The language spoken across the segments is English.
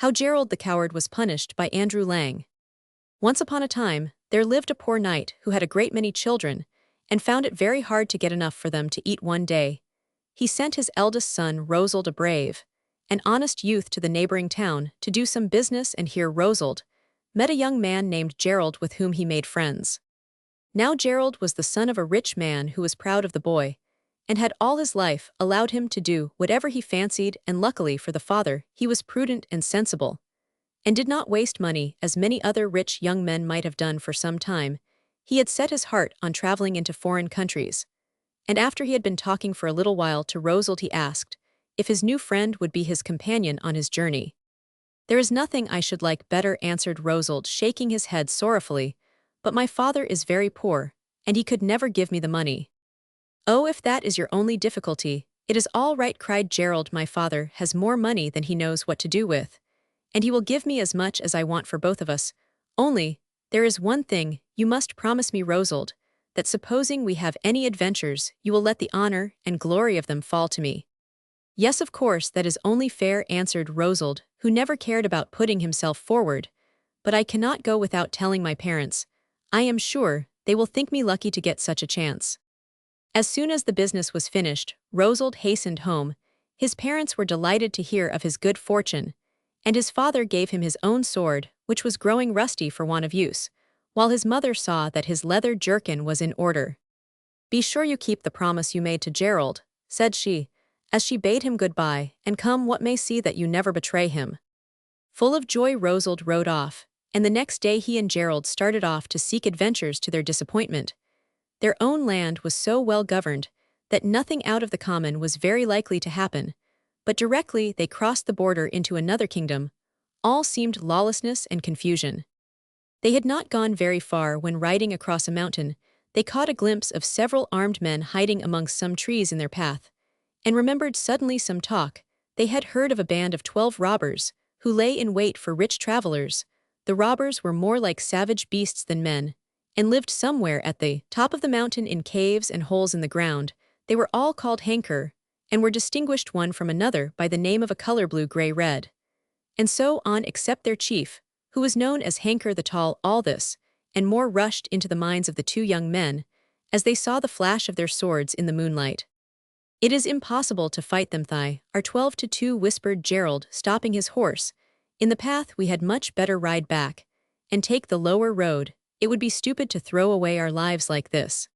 How Geirald the Coward Was Punished by Andrew Lang. Once upon a time, there lived a poor knight who had a great many children, and found it very hard to get enough for them to eat one day. He sent his eldest son, Roseald, a brave, an honest youth, to the neighboring town to do some business, and here Roseald met a young man named Geirald with whom he made friends. Now Geirald was the son of a rich man who was proud of the boy, and had all his life allowed him to do whatever he fancied, and luckily for the father, he was prudent and sensible, and did not waste money as many other rich young men might have done. For some time, he had set his heart on traveling into foreign countries, and after he had been talking for a little while to Roseald, he asked if his new friend would be his companion on his journey. "There is nothing I should like better," answered Roseald, shaking his head sorrowfully, "but my father is very poor, and he could never give me the money." "Oh, if that is your only difficulty, it is all right," cried Geirald. "My father has more money than he knows what to do with, and he will give me as much as I want for both of us. Only, there is one thing: you must promise me, Roseald, that supposing we have any adventures, you will let the honor and glory of them fall to me." "Yes, of course, that is only fair," answered Roseald, who never cared about putting himself forward. "But I cannot go without telling my parents. I am sure they will think me lucky to get such a chance." As soon as the business was finished, Roseald hastened home. His parents were delighted to hear of his good fortune, and his father gave him his own sword, which was growing rusty for want of use, while his mother saw that his leather jerkin was in order. "Be sure you keep the promise you made to Geirald," said she, as she bade him goodbye, "and come what may, see that you never betray him." Full of joy, Roseald rode off, and the next day he and Geirald started off to seek adventures. To their disappointment, their own land was so well governed that nothing out of the common was very likely to happen, but directly they crossed the border into another kingdom, all seemed lawlessness and confusion. They had not gone very far when, riding across a mountain, they caught a glimpse of several armed men hiding amongst some trees in their path, and remembered suddenly some talk they had heard of a band of 12 robbers who lay in wait for rich travelers. The robbers were more like savage beasts than men, and lived somewhere at the top of the mountain in caves and holes in the ground. They were all called Hanker, and were distinguished one from another by the name of a color: blue, gray, red, and so on, except their chief, who was known as Hanker the Tall. All this, and more, rushed into the minds of the two young men, as they saw the flash of their swords in the moonlight. "It is impossible to fight them, they are 12-2, whispered Geirald, stopping his horse. "In the path we had much better ride back, and take the lower road. It would be stupid to throw away our lives like this."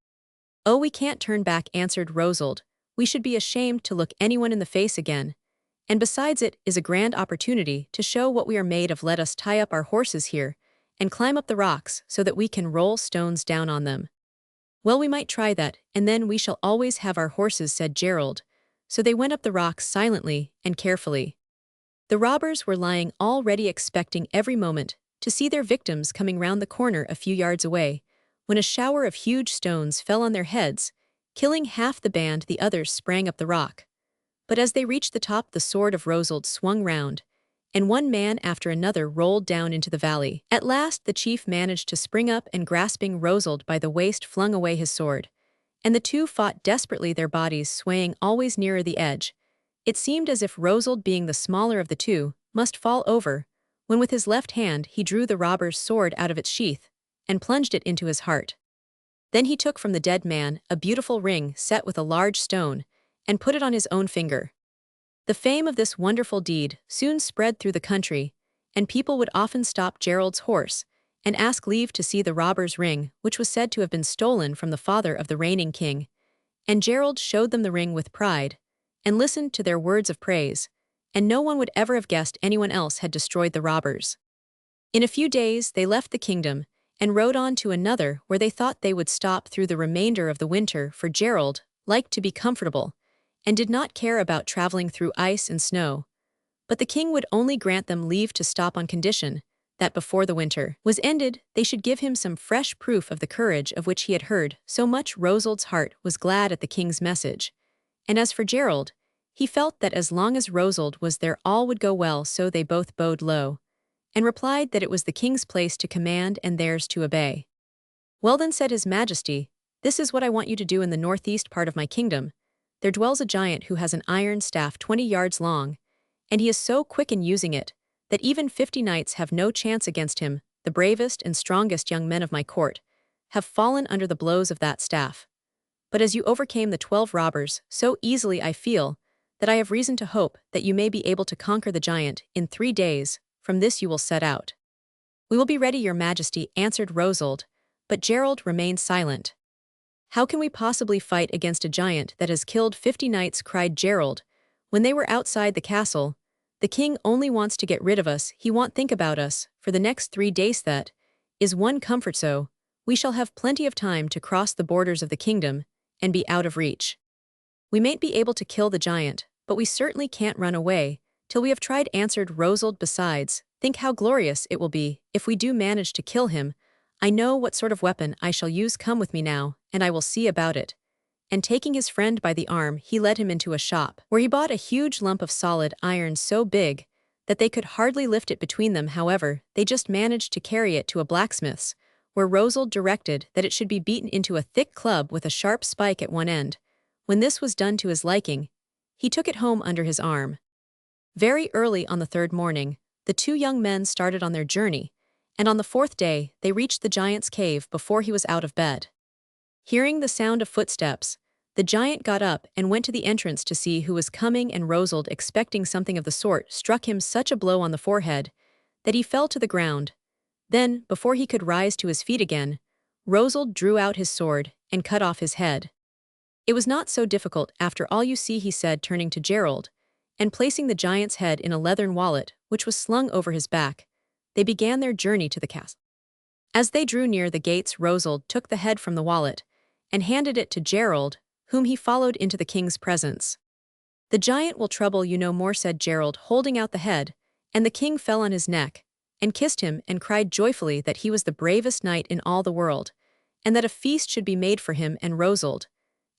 "Oh, we can't turn back," answered Roseald. "We should be ashamed to look anyone in the face again. And besides, it is a grand opportunity to show what we are made of. Let us tie up our horses here, and climb up the rocks so that we can roll stones down on them." "Well, we might try that, and then we shall always have our horses," said Geirald. So they went up the rocks silently and carefully. The robbers were lying all ready, expecting every moment to see their victims coming round the corner a few yards away, when a shower of huge stones fell on their heads, killing half the band. The others sprang up the rock. But as they reached the top, the sword of Roseald swung round, and one man after another rolled down into the valley. At last the chief managed to spring up, and grasping Roseald by the waist flung away his sword, and the two fought desperately, their bodies swaying always nearer the edge. It seemed as if Roseald, being the smaller of the two, must fall over, when with his left hand he drew the robber's sword out of its sheath, and plunged it into his heart. Then he took from the dead man a beautiful ring set with a large stone, and put it on his own finger. The fame of this wonderful deed soon spread through the country, and people would often stop Geirald's horse and ask leave to see the robber's ring, which was said to have been stolen from the father of the reigning king. And Geirald showed them the ring with pride, and listened to their words of praise, and no one would ever have guessed anyone else had destroyed the robbers. In a few days they left the kingdom, and rode on to another where they thought they would stop through the remainder of the winter, for Geirald liked to be comfortable, and did not care about traveling through ice and snow. But the king would only grant them leave to stop on condition that before the winter was ended they should give him some fresh proof of the courage of which he had heard so much. Roseald's heart was glad at the king's message, and as for Geirald, he felt that as long as Roseald was there all would go well. So they both bowed low, and replied that it was the king's place to command and theirs to obey. "Well then," said his majesty, "this is what I want you to do. In the northeast part of my kingdom there dwells a giant who has an iron staff 20 yards long, and he is so quick in using it that even 50 knights have no chance against him, the bravest and strongest young men of my court, have fallen under the blows of that staff. But as you overcame the 12 robbers so easily, I feel that I have reason to hope that you may be able to conquer the giant in 3 days. From this you will set out." "We will be ready, your majesty," answered Rosold, but Geirald remained silent. "How can we possibly fight against a giant that has killed 50 knights?" cried Geirald. When they were outside the castle, "The king only wants to get rid of us, he won't think about us for the next 3 days. That is one comfort, so we shall have plenty of time to cross the borders of the kingdom and be out of reach. We mayn't be able to kill the giant, but we certainly can't run away till we have tried," answered Rosold. "Besides, think how glorious it will be if we do manage to kill him. I know what sort of weapon I shall use. Come with me now, and I will see about it." And taking his friend by the arm, he led him into a shop, where he bought a huge lump of solid iron so big that they could hardly lift it between them. However, they just managed to carry it to a blacksmith's, where Rosold directed that it should be beaten into a thick club with a sharp spike at one end. When this was done to his liking, he took it home under his arm. Very early on the 3rd morning, the 2 young men started on their journey, and on the 4th day they reached the giant's cave before he was out of bed. Hearing the sound of footsteps, the giant got up and went to the entrance to see who was coming, and Rosold, expecting something of the sort, struck him such a blow on the forehead that he fell to the ground. Then, before he could rise to his feet again, Rosold drew out his sword and cut off his head. "It was not so difficult after all, you see," he said, turning to Geirald, and placing the giant's head in a leathern wallet which was slung over his back, they began their journey to the castle. As they drew near the gates, Rosold took the head from the wallet and handed it to Geirald, whom he followed into the king's presence. "The giant will trouble you no more," said Geirald, holding out the head, and the king fell on his neck and kissed him and cried joyfully that he was the bravest knight in all the world, and that a feast should be made for him and Rosold,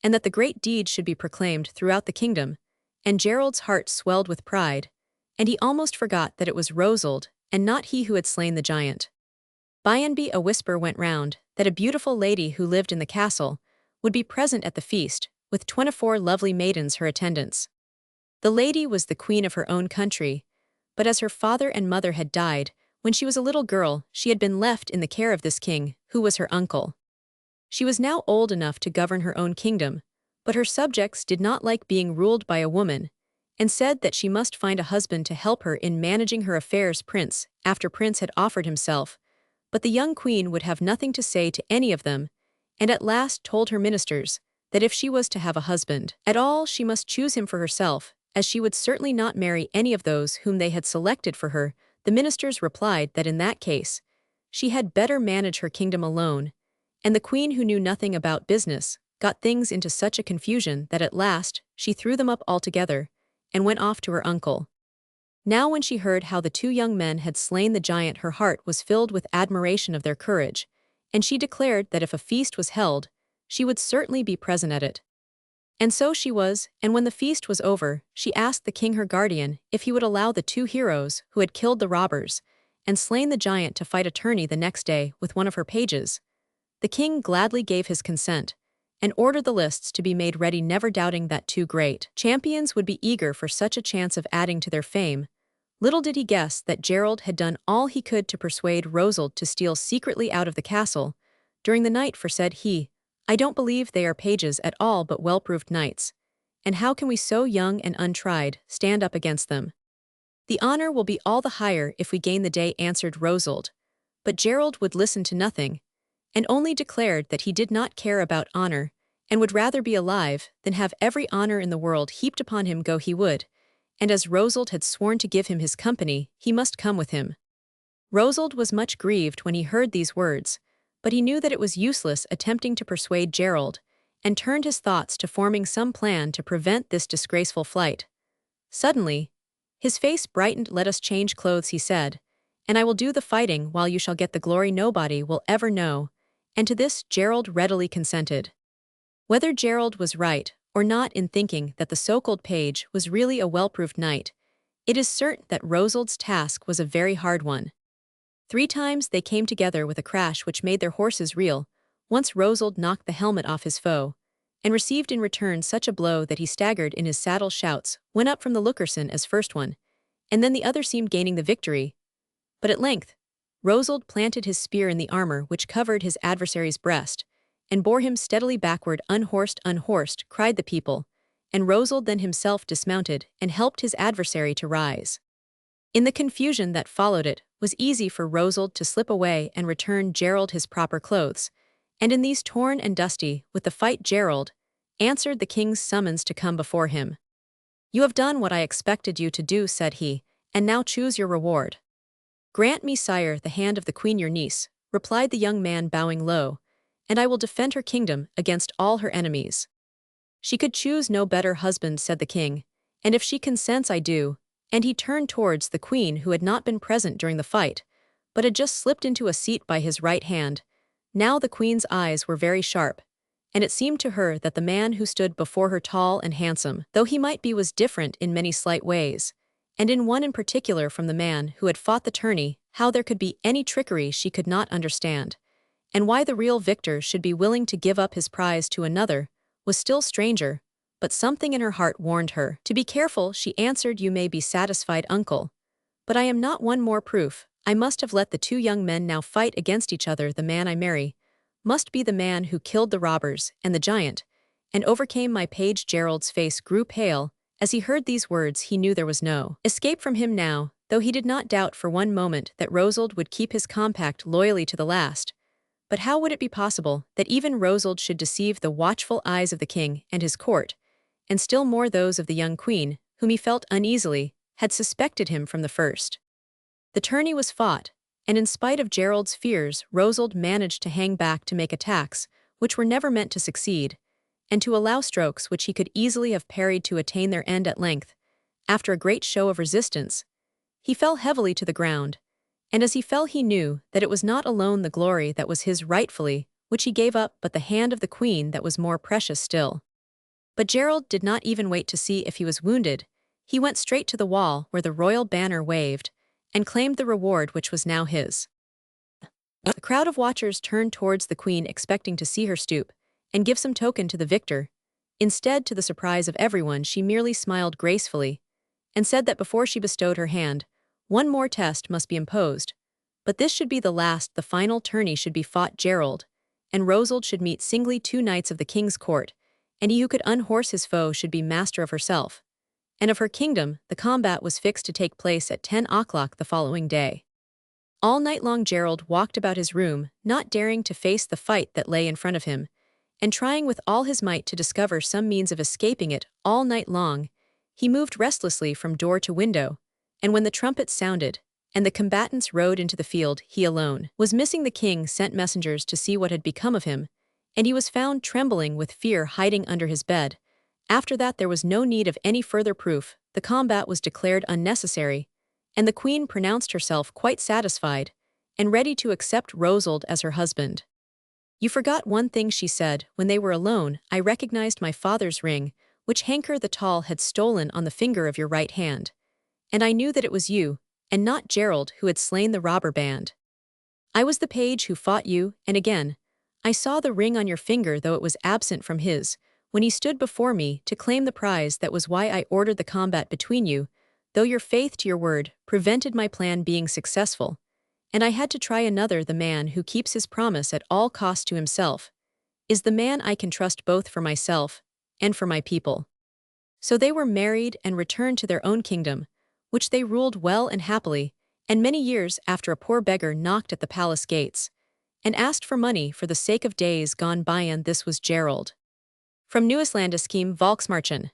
and that the great deed should be proclaimed throughout the kingdom. And Geirald's heart swelled with pride, and he almost forgot that it was Rosold and not he who had slain the giant. By and by a whisper went round that a beautiful lady who lived in the castle would be present at the feast, with 24 lovely maidens her attendants. The lady was the queen of her own country, but as her father and mother had died when she was a little girl, she had been left in the care of this king, who was her uncle. She was now old enough to govern her own kingdom, but her subjects did not like being ruled by a woman, and said that she must find a husband to help her in managing her affairs. Prince after prince had offered himself, but the young queen would have nothing to say to any of them, and at last told her ministers that if she was to have a husband at all, she must choose him for herself, as she would certainly not marry any of those whom they had selected for her. The ministers replied that in that case, she had better manage her kingdom alone, and the queen, who knew nothing about business, got things into such a confusion that at last she threw them up altogether and went off to her uncle. Now when she heard how the 2 young men had slain the giant, her heart was filled with admiration of their courage, and she declared that if a feast was held, she would certainly be present at it. And so she was, and when the feast was over, she asked the king, her guardian, if he would allow the 2 heroes who had killed the robbers and slain the giant to fight a tourney the next day with one of her pages. The king gladly gave his consent, and ordered the lists to be made ready, never doubting that 2 great champions would be eager for such a chance of adding to their fame. Little did he guess that Geirald had done all he could to persuade Rosold to steal secretly out of the castle during the night, for said he, "I don't believe they are pages at all, but well-proved knights, and how can we so young and untried stand up against them? The honor will be all the higher if we gain the day," answered Rosold. But Geirald would listen to nothing, and only declared that he did not care about honor, and would rather be alive than have every honor in the world heaped upon him. Go he would, and as Rosold had sworn to give him his company, he must come with him. Rosold was much grieved when he heard these words, but he knew that it was useless attempting to persuade Geirald, and turned his thoughts to forming some plan to prevent this disgraceful flight. Suddenly, his face brightened. "Let us change clothes," he said, "and I will do the fighting while you shall get the glory nobody will ever know." And to this Geirald readily consented. Whether Geirald was right or not in thinking that the so-called page was really a well-proved knight, it is certain that Rosold's task was a very hard one. 3 times they came together with a crash which made their horses reel. Once Rosold knocked the helmet off his foe, and received in return such a blow that he staggered in his saddle. Shouts went up from the lookerson as first one, and then the other seemed gaining the victory. But at length, Rosold planted his spear in the armor which covered his adversary's breast, and bore him steadily backward. Unhorsed, unhorsed, cried the people, and Rosold then himself dismounted and helped his adversary to rise. In the confusion that followed it was easy for Rosold to slip away and return Geirald his proper clothes, and in these torn and dusty with the fight Geirald answered the king's summons to come before him. "You have done what I expected you to do," said he, "and now choose your reward." "Grant me, sire, the hand of the queen your niece," replied the young man bowing low, "and I will defend her kingdom against all her enemies." "She could choose no better husband," said the king, "and if she consents I do," and he turned towards the queen who had not been present during the fight, but had just slipped into a seat by his right hand. Now the queen's eyes were very sharp, and it seemed to her that the man who stood before her tall and handsome, though he might be, was different in many slight ways, and in one in particular from the man who had fought the tourney. How there could be any trickery she could not understand, and why the real victor should be willing to give up his prize to another was still stranger, but something in her heart warned her to be careful. She answered, "You may be satisfied, uncle, but I am not. One more proof. I must have let the two young men now fight against each other. The man I marry must be the man who killed the robbers and the giant, and overcame my page." Geirald's face grew pale. As he heard these words he knew there was no escape from him now, though he did not doubt for one moment that Rosold would keep his compact loyally to the last. But how would it be possible that even Rosold should deceive the watchful eyes of the king and his court, and still more those of the young queen, whom he felt uneasily had suspected him from the first? The tourney was fought, and in spite of Geirald's fears Rosold managed to hang back to make attacks which were never meant to succeed, and to allow strokes which he could easily have parried to attain their end. At length, after a great show of resistance, he fell heavily to the ground, and as he fell he knew that it was not alone the glory that was his rightfully, which he gave up, but the hand of the queen that was more precious still. But Geirald did not even wait to see if he was wounded. He went straight to the wall where the royal banner waved, and claimed the reward which was now his. The crowd of watchers turned towards the queen expecting to see her stoop and give some token to the victor. Instead, to the surprise of everyone, she merely smiled gracefully, and said that before she bestowed her hand, one more test must be imposed. But this should be the last. The final tourney should be fought. Geirald and Rosold should meet singly, 2 knights of the king's court, and he who could unhorse his foe should be master of herself and of her kingdom. The combat was fixed to take place at 10 o'clock the following day. All night long Geirald walked about his room, not daring to face the fight that lay in front of him, and trying with all his might to discover some means of escaping it. All night long he moved restlessly from door to window, and when the trumpet sounded and the combatants rode into the field, he alone was missing. The king sent messengers to see what had become of him, and he was found trembling with fear hiding under his bed. After that there was no need of any further proof. The combat was declared unnecessary, and the queen pronounced herself quite satisfied and ready to accept Rosold as her husband. "You forgot one thing," she said, when they were alone. "I recognized my father's ring, which Hanker the Tall had stolen on the finger of your right hand, and I knew that it was you, and not Geirald, who had slain the robber band. I was the page who fought you, and again, I saw the ring on your finger though it was absent from his, when he stood before me to claim the prize. That was why I ordered the combat between you, though your faith to your word prevented my plan being successful, and I had to try another. The man who keeps his promise at all costs to himself is the man I can trust both for myself and for my people." So they were married and returned to their own kingdom, which they ruled well and happily. And many years after, a poor beggar knocked at the palace gates and asked for money for the sake of days gone by, and this was Geirald. From Nieuwslandscheme Volksmarchen.